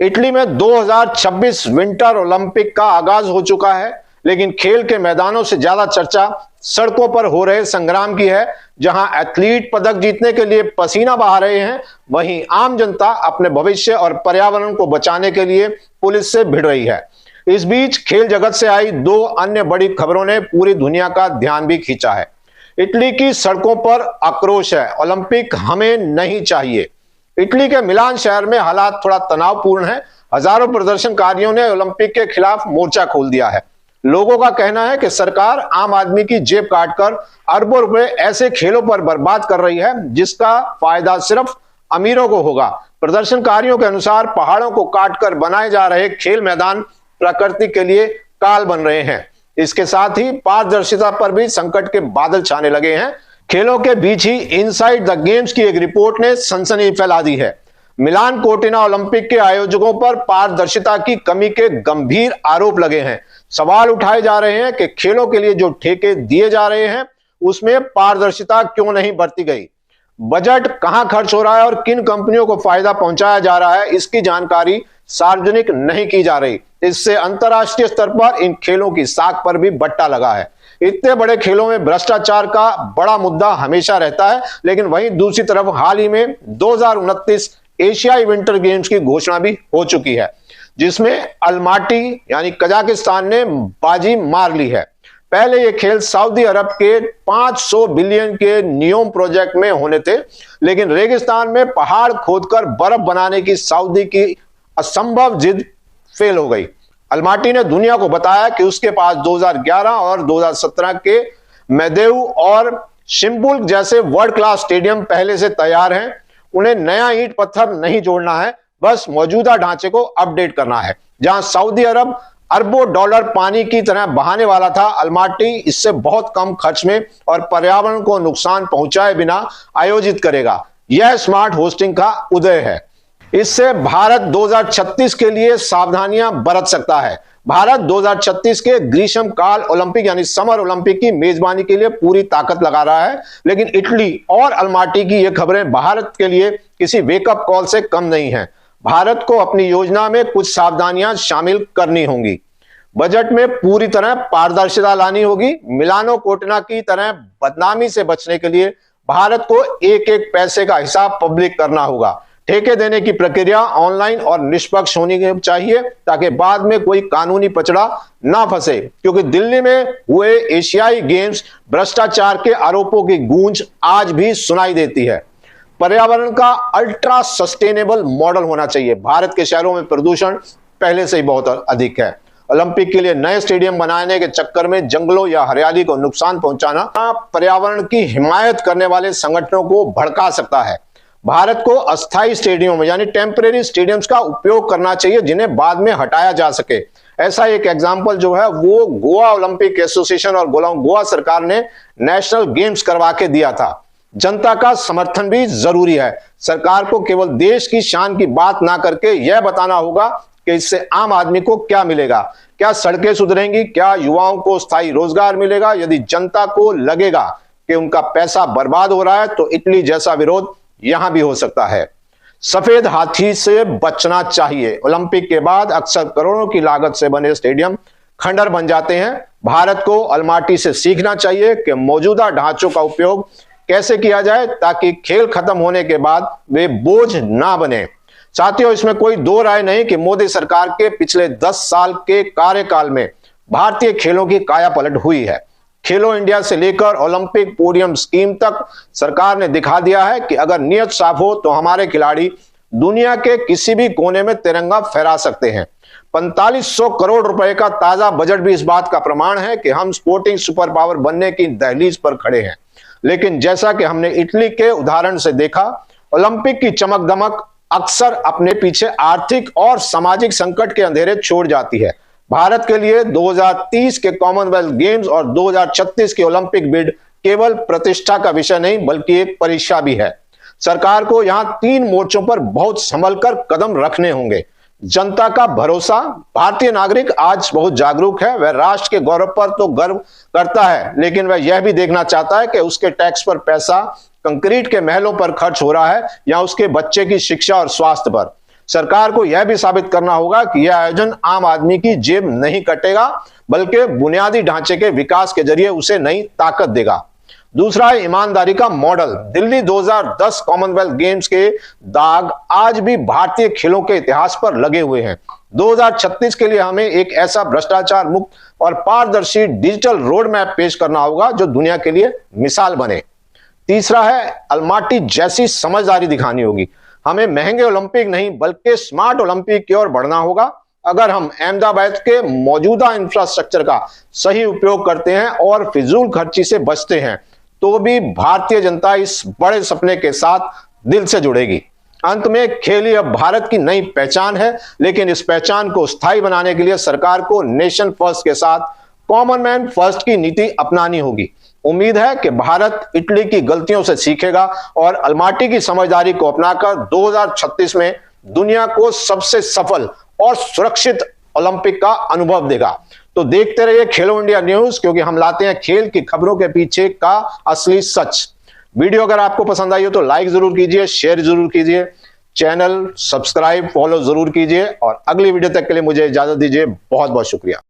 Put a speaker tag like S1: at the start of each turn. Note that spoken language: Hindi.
S1: इटली में 2026 विंटर ओलंपिक का आगाज हो चुका है, लेकिन खेल के मैदानों से ज्यादा चर्चा सड़कों पर हो रहे संग्राम की है। जहां एथलीट पदक जीतने के लिए पसीना बहा रहे हैं, वहीं आम जनता अपने भविष्य और पर्यावरण को बचाने के लिए पुलिस से भिड़ रही है। इस बीच खेल जगत से आई दो अन्य बड़ी खबरों ने पूरी दुनिया का ध्यान भी खींचा है। इटली की सड़कों पर आक्रोश है, ओलंपिक हमें नहीं चाहिए। इटली के मिलान शहर में हालात थोड़ा तनावपूर्ण है। हजारों प्रदर्शनकारियों ने ओलंपिक के खिलाफ मोर्चा खोल दिया है। लोगों का कहना है कि सरकार आम आदमी की जेब काटकर अरबों रुपए ऐसे खेलों पर बर्बाद कर रही है जिसका फायदा सिर्फ अमीरों को होगा। प्रदर्शनकारियों के अनुसार पहाड़ों को काटकर बनाए जा रहे खेल मैदान प्रकृति के लिए काल बन रहे हैं। इसके साथ ही पारदर्शिता पर भी संकट के बादल छाने लगे हैं। खेलों के बीच ही इनसाइड द गेम्स की एक रिपोर्ट ने सनसनी फैला दी है। मिलान कोर्टिना ओलंपिक के आयोजकों पर पारदर्शिता की कमी के गंभीर आरोप लगे हैं। सवाल उठाए जा रहे हैं कि खेलों के लिए जो ठेके दिए जा रहे हैं उसमें पारदर्शिता क्यों नहीं बरती गई। बजट कहां खर्च हो रहा है और किन कंपनियों को फायदा पहुंचाया जा रहा है, इसकी जानकारी सार्वजनिक नहीं की जा रही। इससे अंतरराष्ट्रीय स्तर पर इन खेलों की साख पर भी बट्टा लगा है। इतने बड़े खेलों में भ्रष्टाचार का बड़ा मुद्दा हमेशा रहता है, लेकिन वहीं दूसरी तरफ हाल ही में 2029 एशियाई विंटर गेम्स की घोषणा भी हो चुकी है, जिसमें अल्माटी यानी कजाकिस्तान ने बाजी मार ली है। पहले ये खेल सऊदी अरब के 500 बिलियन के नियोम प्रोजेक्ट में होने थे, लेकिन रेगिस्तान में पहाड़ खोदकर बर्फ बनाने की सऊदी की असंभव जिद फेल हो गई। अल्माटी ने दुनिया को बताया कि उसके पास 2011 और 2017 के मैदेउ और शिम्बुल जैसे वर्ल्ड क्लास स्टेडियम पहले से तैयार हैं। उन्हें नया ईंट पत्थर नहीं जोड़ना है, बस मौजूदा ढांचे को अपडेट करना है। जहां सऊदी अरब अरबों डॉलर पानी की तरह बहाने वाला था, अल्माटी इससे बहुत कम खर्च में और पर्यावरण को नुकसान पहुंचाए बिना आयोजित करेगा। यह स्मार्ट होस्टिंग का उदय है। इससे भारत 2036 के लिए सावधानियां बरत सकता है। भारत 2036 के ग्रीष्म काल ओलंपिक यानी समर ओलंपिक की मेजबानी के लिए पूरी ताकत लगा रहा है, लेकिन इटली और अल्माटी की ये खबरें भारत के लिए किसी वेकअप कॉल से कम नहीं है। भारत को अपनी योजना में कुछ सावधानियां शामिल करनी होंगी। बजट में पूरी तरह पारदर्शिता लानी होगी। मिलानो कोर्टिना की तरह बदनामी से बचने के लिए भारत को एक एक पैसे का हिसाब पब्लिक करना होगा। ठेके देने की प्रक्रिया ऑनलाइन और निष्पक्ष होनी चाहिए ताकि बाद में कोई कानूनी पचड़ा ना फंसे, क्योंकि दिल्ली में हुए एशियाई गेम्स भ्रष्टाचार के आरोपों की गूंज आज भी सुनाई देती है। पर्यावरण का अल्ट्रा सस्टेनेबल मॉडल होना चाहिए। भारत के शहरों में प्रदूषण पहले से ही बहुत अधिक है। ओलंपिक के लिए नए स्टेडियम बनाने के चक्कर में जंगलों या हरियाली को नुकसान पहुंचाना पर्यावरण की हिमायत करने वाले संगठनों को भड़का सकता है। भारत को अस्थायी स्टेडियम यानी टेम्परेरी स्टेडियम्स का उपयोग करना चाहिए जिन्हें बाद में हटाया जा सके। ऐसा एक एग्जाम्पल जो है वो गोवा ओलंपिक एसोसिएशन और गोवा सरकार ने नेशनल गेम्स करवा के दिया था। जनता का समर्थन भी जरूरी है। सरकार को केवल देश की शान की बात ना करके यह बताना होगा कि इससे आम आदमी को क्या मिलेगा। क्या सड़कें सुधरेंगी, क्या युवाओं को स्थायी रोजगार मिलेगा। यदि जनता को लगेगा कि उनका पैसा बर्बाद हो रहा है तो इटली जैसा विरोध यहां भी हो सकता है। सफेद हाथी से बचना चाहिए। ओलंपिक के बाद अक्सर करोड़ों की लागत से बने स्टेडियम खंडर बन जाते हैं। भारत को अल्माटी से सीखना चाहिए कि मौजूदा ढांचों का उपयोग कैसे किया जाए ताकि खेल खत्म होने के बाद वे बोझ ना बने। साथियों, इसमें कोई दो राय नहीं कि मोदी सरकार के पिछले 10 साल के कार्यकाल में भारतीय खेलों की कायापलट हुई है। खेलो इंडिया से लेकर ओलंपिक पोडियम स्कीम तक सरकार ने दिखा दिया है कि अगर नियत साफ हो तो हमारे खिलाड़ी दुनिया के किसी भी कोने में तिरंगा फहरा सकते हैं। 4500 करोड़ रुपए का ताजा बजट भी इस बात का प्रमाण है कि हम स्पोर्टिंग सुपर पावर बनने की दहलीज पर खड़े हैं। लेकिन जैसा कि हमने इटली के उदाहरण से देखा, ओलंपिक की चमक दमक अक्सर अपने पीछे आर्थिक और सामाजिक संकट के अंधेरे छोड़ जाती है। भारत के लिए 2030 के कॉमनवेल्थ गेम्स और 2036 के ओलंपिक बिड केवल प्रतिष्ठा का विषय नहीं बल्कि एक परीक्षा भी है। सरकार को यहां 3 मोर्चों पर बहुत संभल कर कदम रखने होंगे। जनता का भरोसा। भारतीय नागरिक आज बहुत जागरूक है। वह राष्ट्र के गौरव पर तो गर्व करता है, लेकिन वह यह भी देखना चाहता है कि उसके टैक्स पर पैसा कंक्रीट के महलों पर खर्च हो रहा है या उसके बच्चे की शिक्षा और स्वास्थ्य पर। सरकार को यह भी साबित करना होगा कि यह आयोजन आम आदमी की जेब नहीं कटेगा, बल्कि बुनियादी ढांचे के विकास के जरिए उसे नई ताकत देगा। दूसरा है ईमानदारी का मॉडल। दिल्ली 2010 कॉमनवेल्थ गेम्स के दाग आज भी भारतीय खेलों के इतिहास पर लगे हुए हैं। 2036 के लिए हमें एक ऐसा भ्रष्टाचार मुक्त और पारदर्शी डिजिटल रोड मैप पेश करना होगा जो दुनिया के लिए मिसाल बने। तीसरा है अलमाटी जैसी समझदारी दिखानी होगी। हमें महंगे ओलंपिक नहीं बल्कि स्मार्ट ओलंपिक की ओर बढ़ना होगा। अगर हम अहमदाबाद के मौजूदा इंफ्रास्ट्रक्चर का सही उपयोग करते हैं और फिजूल खर्ची से बचते हैं तो भी भारतीय जनता इस बड़े सपने के साथ दिल से जुड़ेगी। अंत में खेल ही अब भारत की नई पहचान है, लेकिन इस पहचान को स्थायी बनाने के लिए सरकार को नेशन फर्स्ट के साथ कॉमन मैन फर्स्ट की नीति अपनानी होगी। उम्मीद है कि भारत इटली की गलतियों से सीखेगा और अलमाटी की समझदारी को अपनाकर 2036 में दुनिया को सबसे सफल और सुरक्षित ओलंपिक का अनुभव देगा। तो देखते रहिए खेलो इंडिया न्यूज, क्योंकि हम लाते हैं खेल की खबरों के पीछे का असली सच। वीडियो अगर आपको पसंद आई हो तो लाइक जरूर कीजिए, शेयर जरूर कीजिए, चैनल सब्सक्राइब फॉलो जरूर कीजिए और अगली वीडियो तक के लिए मुझे इजाजत दीजिए। बहुत बहुत शुक्रिया।